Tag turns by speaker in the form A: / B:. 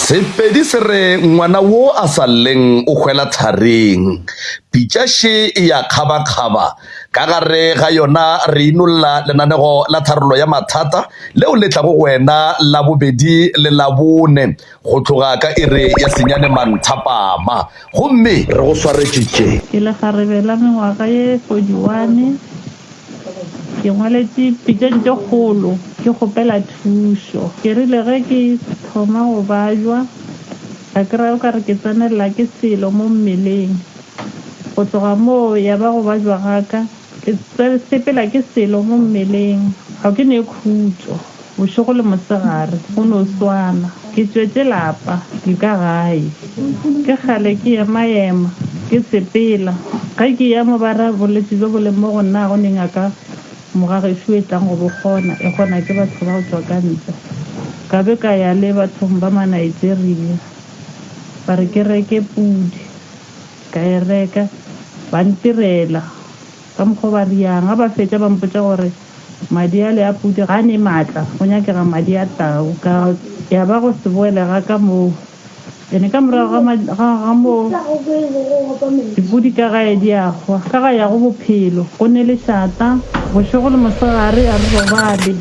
A: Sepedi se re ngwana wo a sa lleng o hwela thareng. Pitšaše e ya kgaba-kgaba ka gare ga yona re inolla lenanego la tharollo ya mathata leo le tlago wena la bobedi le la bone go tloga ka ere ya senyane manthapama gomme re go swaretšitše
B: ke le kgarebe la mengwaga ye 41 ke ngwaletše pitšeng tše kgolo ke kgopela thušo ke rile ge ke thoma go bajwa ka kry-a o kare ke tsenelela ke selo mo mmeleng go tloga moo ya ba go bajwa gaka ke sepela ke selo mo mmeleng ga ke ne khutso bošego le mosegare go no swana ke tšwetše lapa ke ka gae ke kgale ke ema ke sepela ga ke ya mo bara bolwetse jo bo leng mo go nna go ne ngaka mogagešo e tlang go bokgona e kgona ke batho ba go tswa ka ntle ka be ka ya le bathong ba Nigeria ba re ke reke pudi ka e reka ba ntirela ka mokgwa ba riang ga ba fetša ba mpotša gore madi a le a pudi ga ne maatla go nyakega madi a tau ka ya ba go se boele ga ka moo ene ka morago ga moo dipudi ka gae di a gwa ka ga ya go bophelo go ne le šata bošego le mosegare a re robale